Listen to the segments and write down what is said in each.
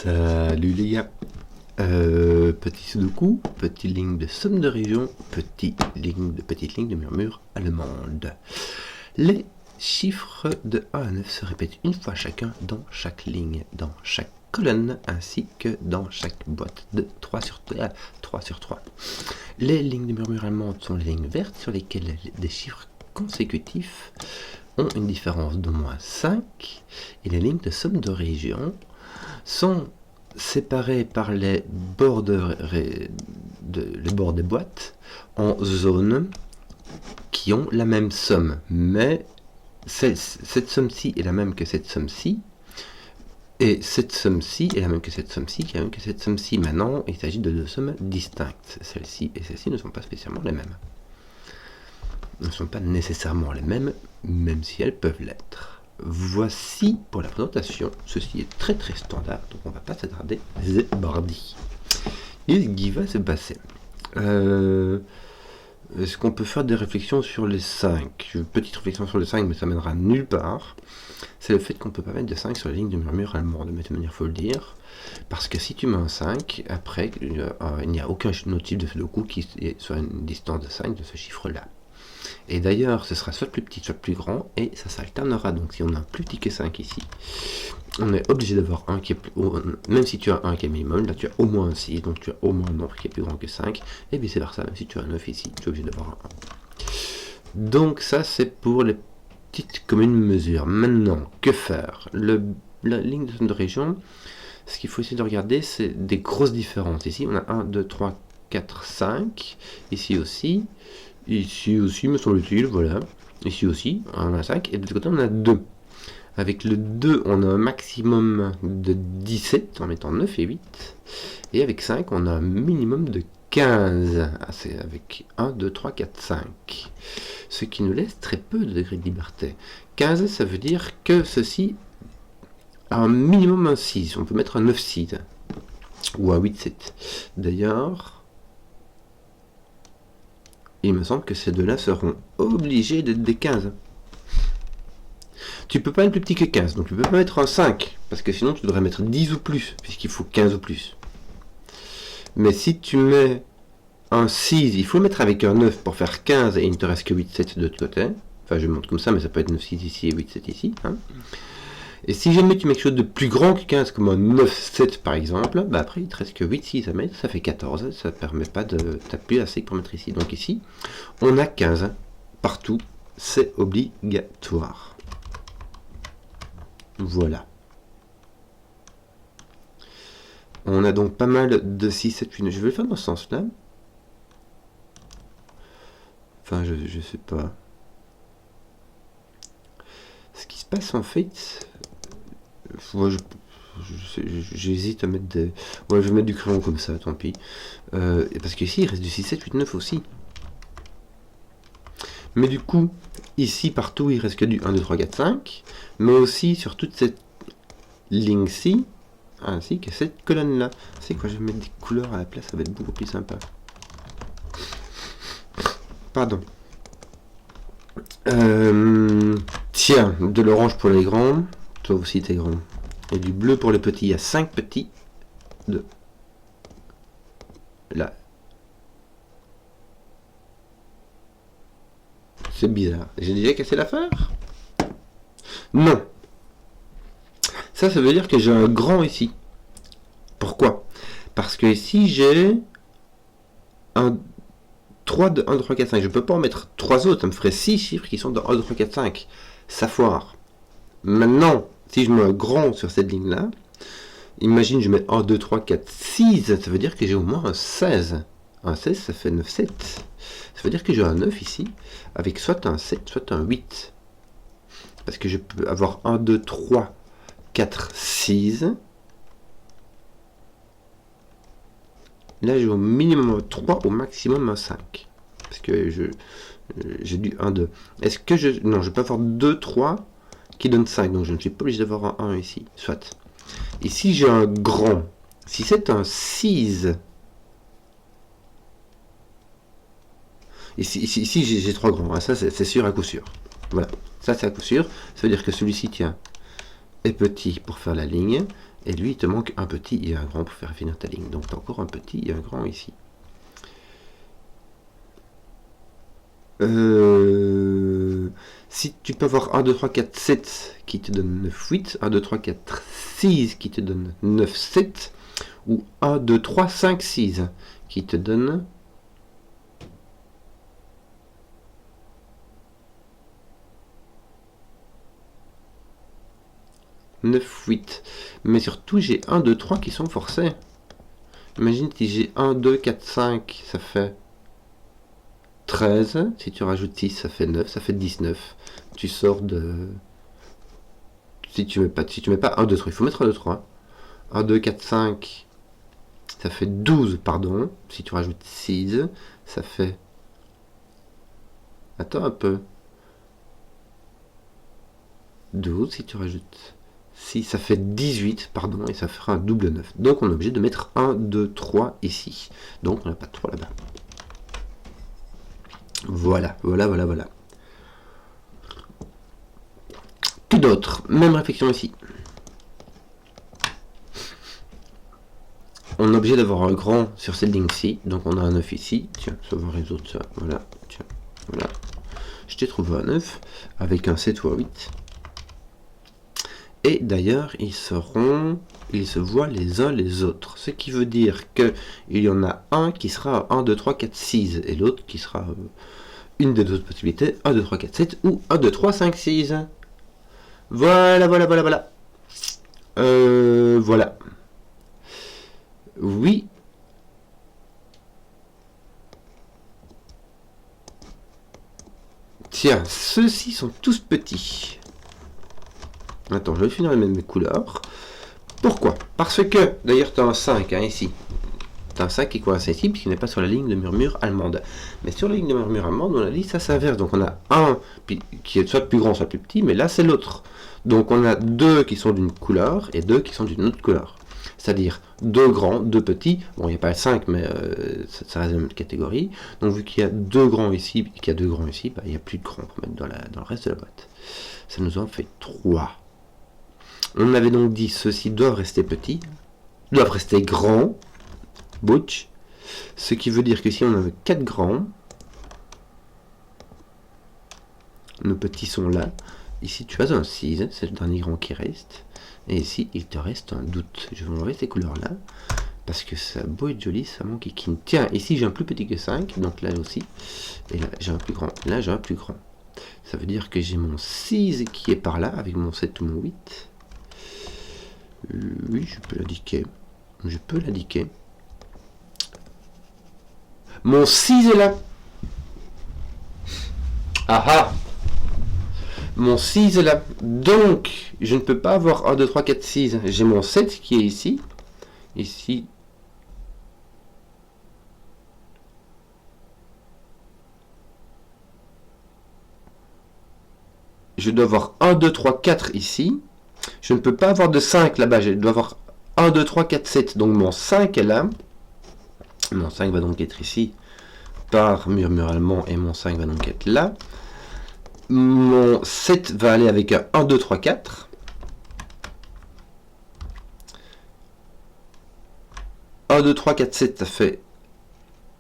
Salut les gars, petit sudoku, petite ligne de somme de région, petite ligne de murmure allemande. Les chiffres de 1 à 9 se répètent une fois chacun dans chaque ligne, dans chaque colonne, ainsi que dans chaque boîte de 3 sur 3. Les lignes de murmure allemande sont les lignes vertes sur lesquelles des chiffres consécutifs ont une différence d'au moins 5, et les lignes de somme de région sont séparés par les bords des boîtes en zones qui ont la même somme, mais cette somme-ci est la même que cette somme-ci, et cette somme-ci est la même que cette somme-ci, qui est la même que cette somme-ci. Maintenant, il s'agit de deux sommes distinctes. Celle-ci et celle-ci ne sont pas spécialement les mêmes. Ne sont pas nécessairement les mêmes, même si elles peuvent l'être. Voici pour la présentation, ceci est très très standard, donc on va pas s'attarder, c'est parti. Et ce qui va se passer, est-ce qu'on peut faire des réflexions sur les 5? Petite réflexion sur les 5, mais ça mènera nulle part. C'est le fait qu'on peut pas mettre de 5 sur la ligne de murmure allemande, de toute manière, faut le dire, parce que si tu mets un 5, après, il n'y a aucun autre type de sudoku qui soit une distance de 5 de ce chiffre-là. Et d'ailleurs, ce sera soit plus petit, soit plus grand, et ça s'alternera. Donc si on a un plus petit que 5 ici, on est obligé d'avoir un qui est plus... Même si tu as un qui est minimum, là tu as au moins un 6, donc tu as au moins un nombre qui est plus grand que 5, et vice versa, même si tu as un 9 ici, tu es obligé d'avoir un 1. Donc ça, c'est pour les petites communes mesures. Maintenant, que faire? La ligne de somme de région, ce qu'il faut essayer de regarder, c'est des grosses différences. Ici, on a 1, 2, 3, 4, 5, ici aussi me semble-t-il, voilà. Ici aussi, on a 5, et de l'autre côté, on a 2. Avec le 2, on a un maximum de 17, en mettant 9 et 8. Et avec 5, on a un minimum de 15. C'est avec 1, 2, 3, 4, 5. Ce qui nous laisse très peu de degrés de liberté. 15, ça veut dire que ceci a un minimum un 6. On peut mettre un 9-6. Ou un 8-7. D'ailleurs... il me semble que ces deux-là seront obligés d'être des 15. Tu peux pas être plus petit que 15, donc tu peux pas mettre un 5, parce que sinon tu devrais mettre 10 ou plus, puisqu'il faut 15 ou plus. Mais si tu mets un 6, il faut mettre avec un 9 pour faire 15, et il ne te reste que 8, 7 de l'autre côté. Enfin, je montre comme ça, mais ça peut être 9, 6 ici et 8, 7 ici. Hein. Et si jamais tu mets quelque chose de plus grand que 15, comme un 9, 7 par exemple, bah après il te reste que 8, 6 à mettre, ça fait 14, ça ne permet pas de t'appuyer assez pour mettre ici. Donc ici, on a 15, partout, c'est obligatoire. Voilà. On a donc pas mal de 6, 7, 8, 9. Je vais le faire dans ce sens-là. Enfin, je sais pas. Ce qui se passe en fait... Ouais, j'hésite à mettre des... Ouais, je vais mettre du crayon comme ça, tant pis. Parce qu'ici, il reste du 6, 7, 8, 9 aussi. Mais du coup, ici, partout, il reste que du 1, 2, 3, 4, 5. Mais aussi sur toute cette ligne-ci, ainsi que cette colonne-là. C'est quoi, je vais mettre des couleurs à la place, ça va être beaucoup plus sympa. Pardon. Tiens, de l'orange pour les grands. Toi aussi, t'es grand. Et du bleu pour les petits. Il y a 5 petits. De là. C'est bizarre. J'ai déjà cassé l'affaire? Non. Ça veut dire que j'ai un grand ici. Pourquoi? Parce que ici, j'ai un 3 de 1, 2, 3, 4, 5. Je ne peux pas en mettre 3 autres. Ça me ferait 6 chiffres qui sont dans 1, 2, 3, 4, 5. Ça foire. Maintenant, si je mets un grand sur cette ligne-là, imagine je mets 1, 2, 3, 4, 6, ça veut dire que j'ai au moins un 16. Un 16, ça fait 9, 7. Ça veut dire que j'ai un 9 ici, avec soit un 7, soit un 8. Parce que je peux avoir 1, 2, 3, 4, 6. Là, j'ai au minimum un 3, au maximum un 5. Parce que j'ai du 1, 2. Est-ce que je... Non, je peux avoir 2, 3... qui donne 5, donc je ne suis pas obligé d'avoir un 1 ici, soit. Ici j'ai un grand, si c'est un 6, ici j'ai 3 grands, hein. Ça c'est sûr à coup sûr, voilà, ça c'est à coup sûr, ça veut dire que celui-ci tient est petit pour faire la ligne, et lui il te manque un petit et un grand pour faire finir ta ligne. Donc tu as encore un petit et un grand ici. Si tu peux avoir 1, 2, 3, 4, 7 qui te donne 9, 8, 1, 2, 3, 4, 6 qui te donne 9, 7, ou 1, 2, 3, 5, 6 qui te donne 9, 8. Mais surtout, j'ai 1, 2, 3 qui sont forcés. Imagine si j'ai 1, 2, 4, 5, ça fait 13. Si tu rajoutes 6, ça fait 9, ça fait 19. Tu sors de... Si tu mets pas 1, 2, 3, il faut mettre 1, 2, 3. 1, 2, 4, 5, ça fait 12, pardon. Si tu rajoutes 6, ça fait... Attends un peu. 12, si tu rajoutes 6, ça fait 18, pardon, et ça fera un double 9. Donc on est obligé de mettre 1, 2, 3 ici. Donc on n'a pas de 3 là-bas. Voilà, voilà, voilà, voilà. Que d'autre? Même réflexion ici. On est obligé d'avoir un grand sur cette ligne-ci. Donc on a un 9 ici. Tiens, ça va résoudre ça. Voilà, tiens, voilà. Je t'ai trouvé un 9 avec un 7 ou un 8. Et d'ailleurs, ils se voient les uns les autres. Ce qui veut dire qu'il y en a un qui sera 1, 2, 3, 4, 6. Et l'autre qui sera une des deux possibilités. 1, 2, 3, 4, 7 ou 1, 2, 3, 5, 6. Voilà, voilà, voilà, voilà. Voilà. Oui. Tiens, ceux-ci sont tous petits. Attends, je vais finir de mettre mes couleurs. Pourquoi? Parce que, d'ailleurs, tu as un 5 hein, ici. Tu as un 5 qui est coincé ici, puisqu'il n'est pas sur la ligne de murmure allemande. Mais sur la ligne de murmure allemande, on a dit ça s'inverse. Donc on a un qui est soit plus grand, soit plus petit, mais là c'est l'autre. Donc on a deux qui sont d'une couleur et deux qui sont d'une autre couleur. C'est-à-dire deux grands, deux petits. Bon, il n'y a pas le 5, mais ça reste la même catégorie. Donc vu qu'il y a deux grands ici et qu'il y a deux grands ici, bah, il n'y a plus de grands pour mettre dans le reste de la boîte. Ça nous en fait 3. On avait donc dit ceux-ci doivent rester petits, doivent rester grands, butch, ce qui veut dire que si on avait 4 grands, nos petits sont là. Ici tu as un 6, c'est le dernier grand qui reste. Et ici il te reste un doute. Je vais enlever ces couleurs là, parce que ça a beau être joli, ça manque qui. Tiens, ici j'ai un plus petit que 5, donc là aussi. Et là j'ai un plus grand, là j'ai un plus grand. Ça veut dire que j'ai mon 6 qui est par là, avec mon 7 ou mon 8. Oui, je peux l'indiquer. Je peux l'indiquer. Mon 6 est là. Ah ah. Mon 6 est là. Donc, je ne peux pas avoir 1, 2, 3, 4, 6. J'ai mon 7 qui est ici. Ici. Je dois avoir 1, 2, 3, 4 ici. Je ne peux pas avoir de 5 là-bas. Je dois avoir 1, 2, 3, 4, 7. Donc mon 5 est là. Mon 5 va donc être ici par murmure allemand et mon 5 va donc être là. Mon 7 va aller avec un 1, 2, 3, 4. 1, 2, 3, 4, 7, ça fait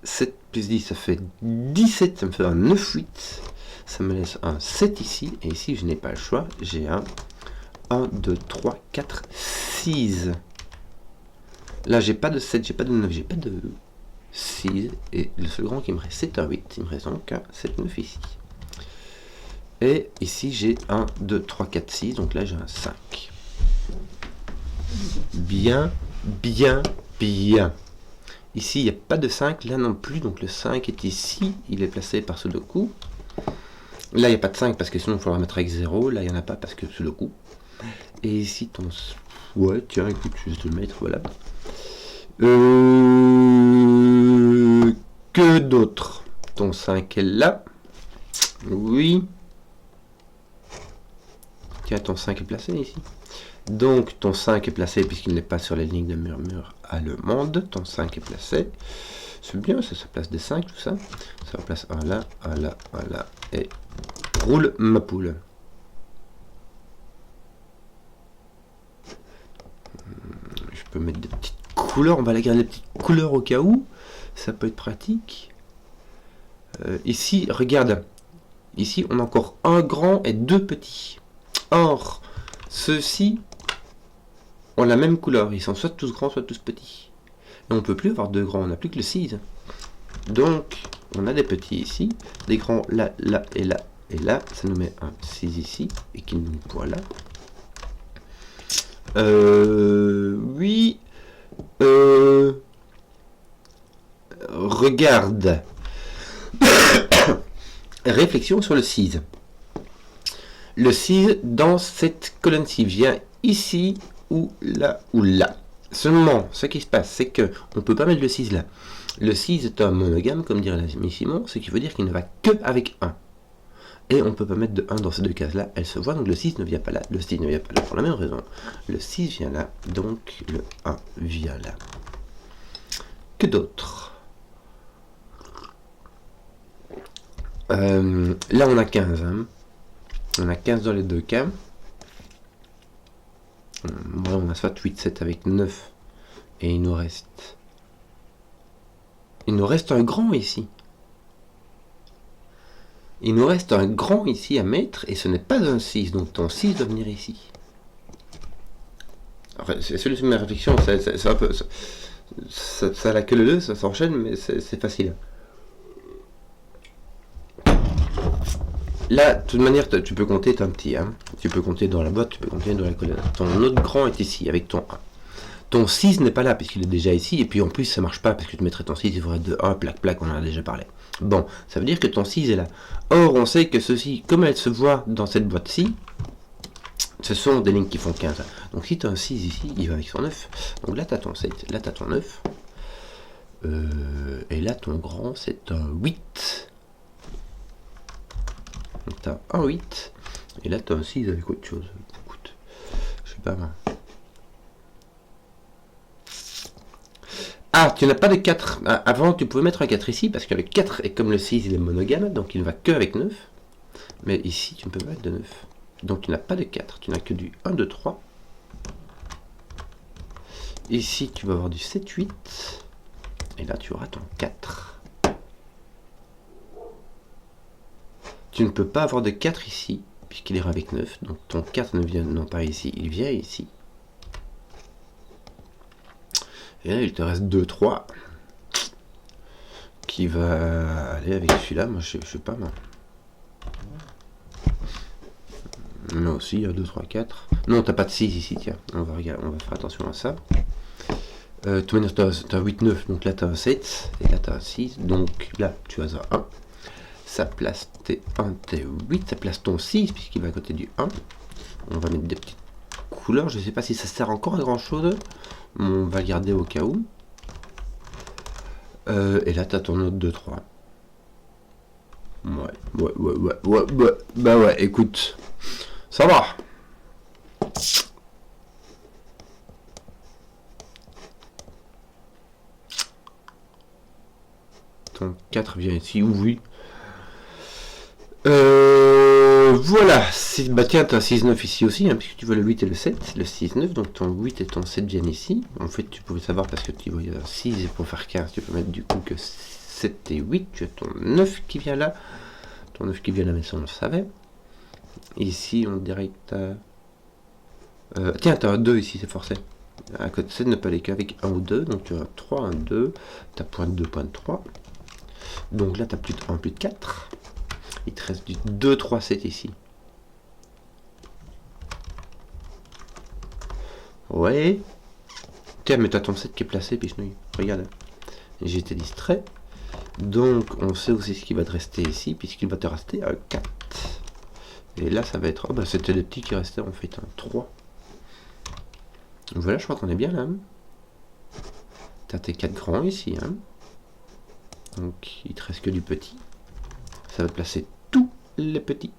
7 plus 10, ça fait 17. Ça me fait un 9, 8. Ça me laisse un 7 ici. Et ici, je n'ai pas le choix. J'ai un 1, 2, 3, 4, 6. Là, j'ai pas de 7, j'ai pas de 9, j'ai pas de 6. Et le seul grand qui me reste, c'est un 8. Il me reste donc un 7, 9 ici. Et ici, j'ai 1, 2, 3, 4, 6. Donc là, j'ai un 5. Bien, bien, bien. Ici, il n'y a pas de 5. Là non plus. Donc le 5 est ici. Il est placé par Sudoku. Là, il n'y a pas de 5 parce que sinon, il faudra mettre avec 0. Là, il n'y en a pas parce que Sudoku. Et ici, ton... Ouais, tiens, écoute, je vais te le mettre, voilà. Que d'autre? Ton 5 est là. Oui. Tiens, ton 5 est placé ici. Donc, ton 5 est placé puisqu'il n'est pas sur les lignes de murmure allemande. Ton 5 est placé. C'est bien, ça place des 5, tout ça. Ça place un là, un là, un là. Et roule ma poule. peux mettre des petites couleurs. On va la garder des petites couleurs au cas où. Ça peut être pratique. Ici, regarde. Ici, on a encore un grand et deux petits. Or, ceux-ci ont la même couleur. Ils sont soit tous grands, soit tous petits. Et on ne peut plus avoir deux grands. On n'a plus que le 6. Donc, on a des petits ici. Des grands là, là et là. Et là, ça nous met un 6 ici. Et qui nous voilà. Oui. Regarde. Réflexion sur le 6. Le 6 dans cette colonne-ci vient ici ou là ou là. Seulement, ce qui se passe, c'est que on peut pas mettre le 6 là. Le 6 est un monogame, comme dirait l'ami Simon, ce qui veut dire qu'il ne va que avec 1. Et on ne peut pas mettre de 1 dans ces deux cases-là, elles se voient, donc le 6 ne vient pas là, le 6 ne vient pas là, pour la même raison. Le 6 vient là, donc le 1 vient là. Que d'autre? Là on a 15, hein. On a 15 dans les deux cas. Voilà, on a soit 8, 7 avec 9. Et il nous reste un grand ici. Il nous reste un grand ici à mettre, et ce n'est pas un 6, donc ton 6 doit venir ici. Enfin, c'est celui de mes réflexions, c'est un peu... Ça a la queue leu, ça s'enchaîne, mais c'est facile. Là, de toute manière, tu peux compter, t'es un petit, hein. Tu peux compter dans la boîte, tu peux compter dans la colonne. Ton autre grand est ici, avec ton 1. Ton 6 n'est pas là, puisqu'il est déjà ici, et puis en plus, ça marche pas, parce que tu mettrais ton 6, il faudrait de 1, plaque, plaque, on en a déjà parlé. Bon, ça veut dire que ton 6 est là. Or, on sait que ceci, comme elle se voit dans cette boîte-ci, ce sont des lignes qui font 15. Donc si tu as un 6 ici, il va avec son 9. Donc là, tu as ton 7, là, tu as ton 9. Et là, ton grand, c'est un 8. Donc tu as un 8. Et là, tu as un 6 avec autre chose. Écoute, je sais pas moi. Ah, tu n'as pas de 4. Ah, avant, tu pouvais mettre un 4 ici, parce que le 4 est comme le 6, il est monogame, donc il ne va que avec 9. Mais ici, tu ne peux pas mettre de 9. Donc tu n'as pas de 4, tu n'as que du 1, 2, 3. Ici, tu vas avoir du 7, 8. Et là, tu auras ton 4. Tu ne peux pas avoir de 4 ici, puisqu'il ira avec 9. Donc ton 4 ne vient non pas ici, il vient ici. Et là, il te reste 2, 3. Qui va aller avec celui-là. Moi, je sais pas, moi. Là aussi, il y a 2, 3, 4. Non, t'as pas de 6 ici, tiens. On va regarder, on va faire attention à ça. De toute manière, tu as 8, 9. Donc là, tu as un 7. Et là, tu as un 6. Donc là, tu as un 1. Ça place tes 1, tes 8. Ça place ton 6, puisqu'il va à côté du 1. On va mettre des petites couleurs. Je sais pas si ça sert encore à grand chose. On va le garder au cas où. Et là, tu as ton autre 2, 3. Ouais. Bah ouais, écoute. Ça va. Ton 4 vient ici, oui. Voilà. Bah tiens, tu as 6, 9 ici aussi, hein, puisque tu vois le 8 et le 7. Le 6, 9, donc ton 8 et ton 7 viennent ici. En fait, tu pouvais savoir parce que tu vois, il y a 6 et pour faire 15, tu peux mettre du coup que 7 et 8. Tu as ton 9 qui vient là. Ton 9 qui vient là, mais ça on le savait. Ici, on dirait que t'as... tiens, tu as un 2 ici, c'est forcé. À côté de 7, ne pas aller qu'avec 1 ou 2. Donc tu as 3, 1, 2. Tu as point 2, point 3. Donc là, tu as plus de 1, plus de 4. Il te reste du 2, 3, 7 ici. Ouais. Tiens, mais tu as ton 7 qui est placé, Pichenouille. Regarde. J'étais distrait. Donc, on sait aussi ce qui va te rester ici, puisqu'il va te rester un 4. Et là, ça va être... Oh, bah, c'était les petits qui restaient, en fait, un 3. Voilà, je crois qu'on est bien, là. T'as tes 4 grands ici, hein. Donc, il te reste que du petit. Ça va te placer tous les petits.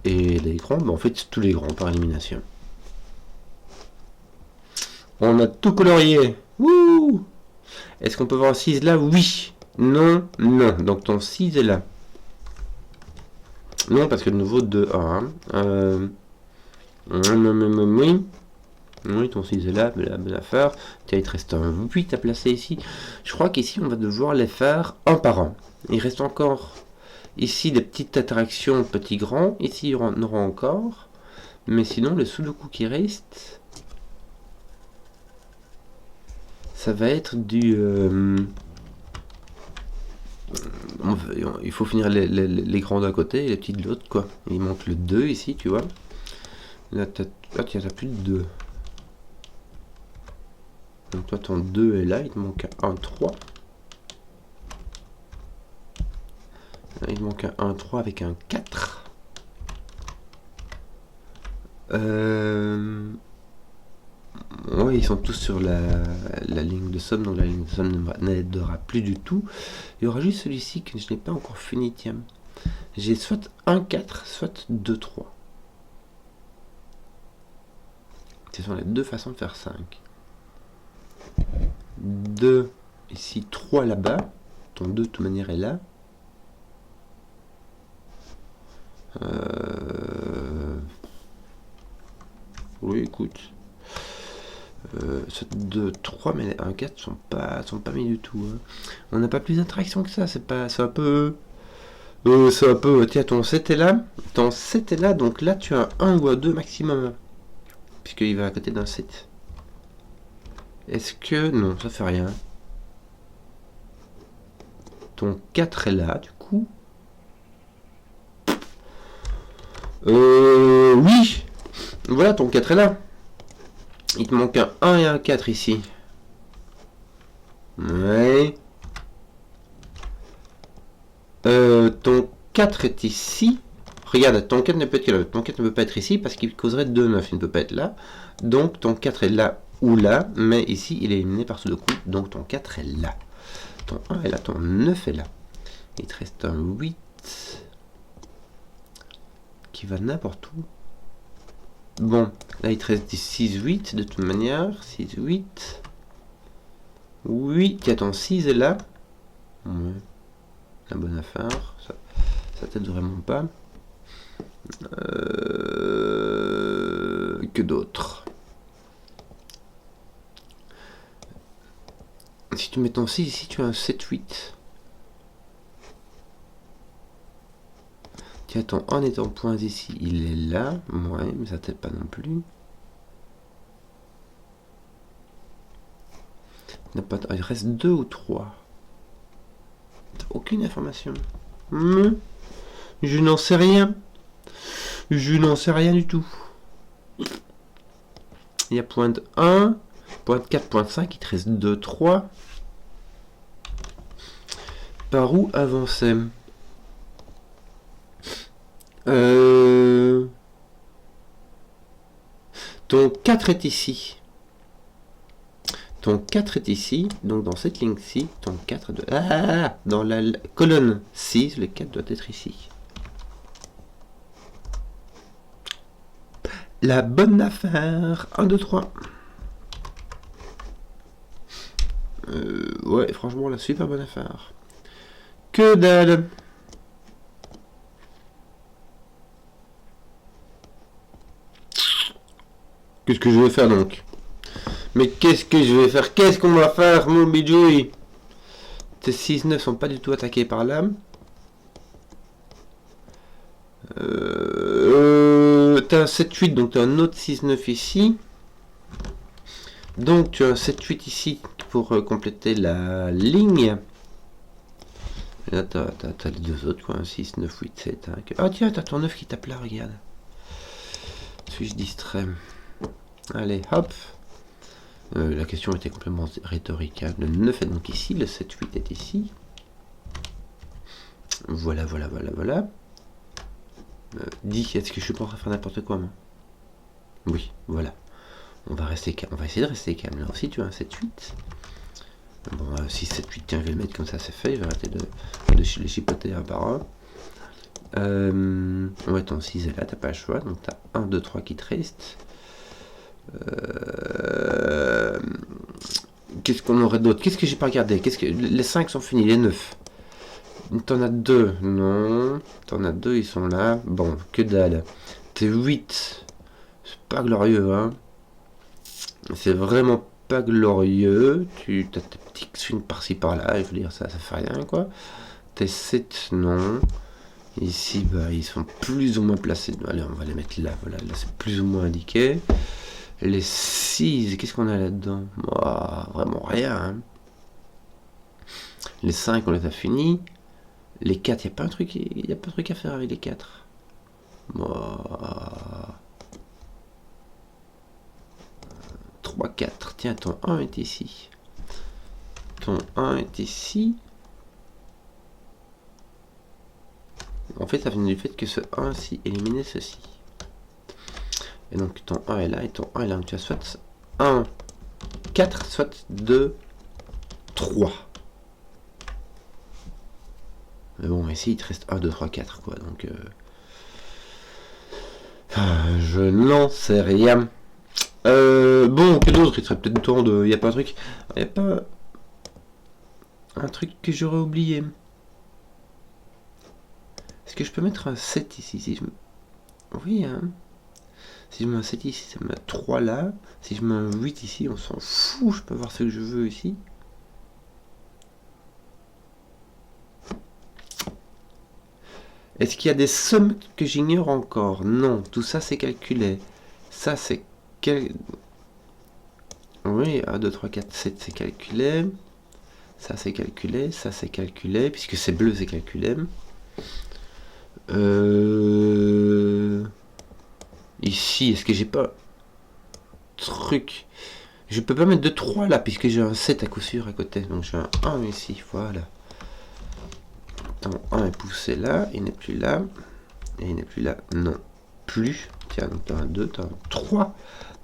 Et les grands, bah, en fait, tous les grands par élimination. On a tout colorié. Wouh! Est-ce qu'on peut voir un 6 là? Oui. Non, non. Donc ton 6 est là. Non, parce que de nouveau 2, 1. Oui. Oui, ton 6 est là, mais la bonne affaire. Tiens, il te reste un 8 à placer ici. Je crois qu'ici, on va devoir les faire un par un. Il reste encore ici des petites interactions petit-grand. Ici, on aura encore. Mais sinon, le sudoku qui reste, ça va être du... il faut finir les grands d'un côté et les petits de l'autre, quoi. Il manque le 2 ici, tu vois. Là, tiens, t'as plus de 2. Donc toi, ton 2 est là, il te manque un 3. Là, il manque un 3 avec un 4. Oui, ils sont tous sur la ligne de somme, donc la ligne de somme n'aidera plus du tout. Il y aura juste celui-ci que je n'ai pas encore fini, tiens. J'ai soit un 4, soit 2 3. Ce sont les deux façons de faire 5. 2 ici, 3 là-bas. Ton 2 de toute manière est là. Oui, écoute. 2, 3, mais les 1, 4 sont pas mis du tout. Hein. On n'a pas plus d'interaction que ça. C'est un peu. Tiens, ton 7 est là. Ton 7 est là, donc là tu as un 1 ou un 2 maximum. Puisqu'il va à côté d'un 7. Est-ce que. Non, ça fait rien. Ton 4 est là, du coup. Oui. Voilà, ton 4 est là. Il te manque un 1 et un 4 ici. Ouais. Ton 4 est ici. Regarde, ton 4 ne peut être que là. Ton 4 ne peut pas être ici parce qu'il causerait 2, 9. Il ne peut pas être là. Donc ton 4 est là ou là. Mais ici, il est éliminé par ce deux coups. Donc ton 4 est là. Ton 1 est là. Ton 9 est là. Il te reste un 8 qui va n'importe où. Bon, là il te reste des 6, 8 de toute manière. 6, 8. Oui, tiens, ton 6 est là. Ouais. La bonne affaire. Ça t'aide vraiment pas. Que d'autres. Si tu mets ton 6 ici, tu as un 7, 8. Tiens, ton 1 est en points ici, il est là. Ouais, mais ça t'aide pas non plus. Il reste 2 ou 3. Aucune information. Je n'en sais rien. Je n'en sais rien du tout. Il y a point 1, point 4, point 5, il te reste 2, 3. Par où avancer? Ton 4 est ici. Ton 4 est ici, donc dans cette ligne-ci, ton 4 doit... Ah, dans la colonne 6, le 4 doit être ici. La bonne affaire. 1, 2, 3. Ouais, franchement, la super bonne affaire. Que dalle. Qu'est-ce que je vais faire donc? Mais qu'est-ce que je vais faire? Qu'est-ce qu'on va faire, mon bidouille? Tes 6-9 sont pas du tout attaqués par là. T'as un 7-8, donc t'as un autre 6-9 ici. Donc tu as un 7-8 ici pour compléter la ligne. Et là t'as les deux autres, quoi. Un 6, 9, 8, 7. Hein. Ah tiens, t'as ton 9 qui tape là, regarde. Suis-je distrait? Allez, hop. La question était complètement rhétorique. Hein. Le 9 est donc ici, le 7, 8 est ici. Voilà. 10, est-ce que je suis pas en train de faire n'importe quoi, moi? Oui, voilà. On va essayer de rester calme. Là aussi, tu as un 7, 8. Bon, 6, 7, 8, tiens, je vais le mettre comme ça, c'est fait. Je vais arrêter de les chipoter un par un. Ouais, ton 6 est là, t'as pas le choix. Donc, t'as 1, 2, 3 qui te restent. Qu'est-ce qu'on aurait d'autre? Qu'est-ce que j'ai pas regardé? Les 5 sont finis, les 9. T'en as 2, non. T'en as 2, ils sont là. Bon, que dalle. T'es 8. C'est pas glorieux, hein. C'est vraiment pas glorieux. Tu as tes petits swings par-ci par-là. Je veux dire, ça fait rien, quoi. Tes 7, non. Ici, bah, ils sont plus ou moins placés. Allez, on va les mettre là. Voilà, là, c'est plus ou moins indiqué. Les 6, qu'est-ce qu'on a là-dedans? Vraiment rien. Hein. Les 5, on les a finis. Les 4, il n'y a pas un truc à faire avec les 4. 3, 4. Tiens, ton 1 est ici. Ton 1 est ici. En fait, ça vient du fait que ce 1-ci éliminait ceci. Et donc, ton 1 est là et ton 1 est là. Donc, tu as soit 1, 4, soit 2, 3. Mais bon, ici, il te reste 1, 2, 3, 4, quoi. Donc, je n'en sais rien. Bon, quel autre? Il serait peut-être temps de... Il n'y a pas un truc... Il n'y a pas... Un truc que j'aurais oublié. Est-ce que je peux mettre un 7 ici si je... Oui, hein. Si je mets un 7 ici, ça me met 3 là. Si je mets un 8 ici, on s'en fout. Je peux voir ce que je veux ici. Est-ce qu'il y a des sommes que j'ignore encore? Non, tout ça c'est calculé. Ça c'est... Oui, 1, 2, 3, 4, 7 c'est calculé. Ça c'est calculé, ça c'est calculé. Puisque c'est bleu, c'est calculé. Ici, est-ce que j'ai pas... Truc... Je peux pas mettre de 3 là, puisque j'ai un 7 à coup sûr à côté. Donc j'ai un 1 ici, voilà. Ton 1 est poussé là, il n'est plus là. Et il n'est plus là, non plus. Tiens, donc t'as un 2, t'as un 3.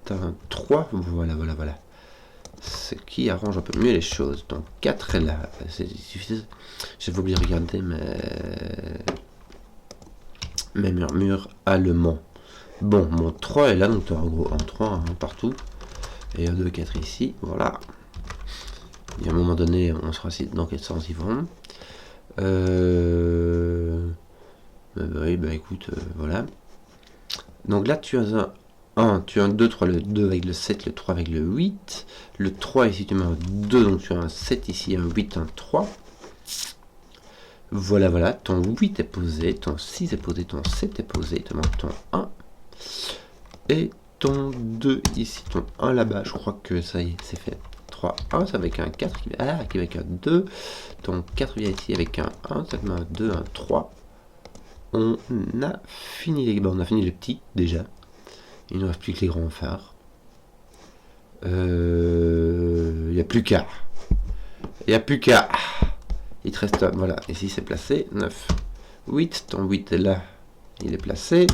T'as un 3, voilà. Ce qui arrange un peu mieux les choses. Donc 4 est là. J'avais oublié de regarder mes murmures allemands. Bon, mon 3 est là, donc tu as en gros un 3 un partout. Et un 2, 4 ici, voilà. Et à un moment donné, on sera dans quel sens ils vont. Oui, bah écoute, voilà. Donc là, tu as un 1, tu as un 2, 3, le 2 avec le 7, le 3 avec le 8. Le 3 ici, tu mets un 2, donc tu as un 7 ici, un 8, un 3. Voilà, ton 8 est posé, ton 6 est posé, ton 7 est posé, il te manque ton 1. Et ton 2 ici, ton 1 là-bas, je crois que ça y est, c'est fait. 3, 1, c'est avec un 4 qui est avec un 2. Ton 4 vient ici avec un 1, ça te met un 2, un 3. On a fini les... on a fini les petits déjà. Il ne reste plus que les grands phares. Il n'y a plus qu'à. Il te reste, voilà, ici c'est placé, 9, 8, ton 8 est là, il est placé,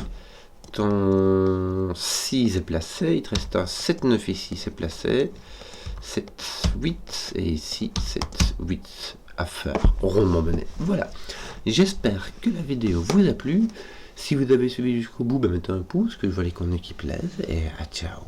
ton 6 est placé, il te reste un 7, 9 ici, c'est placé, 7, 8, et ici 7, 8 à faire, rondement mené. Voilà, j'espère que la vidéo vous a plu. Si vous avez suivi jusqu'au bout, mettez un pouce, que je vois les contenus qui plaisent, et à ciao.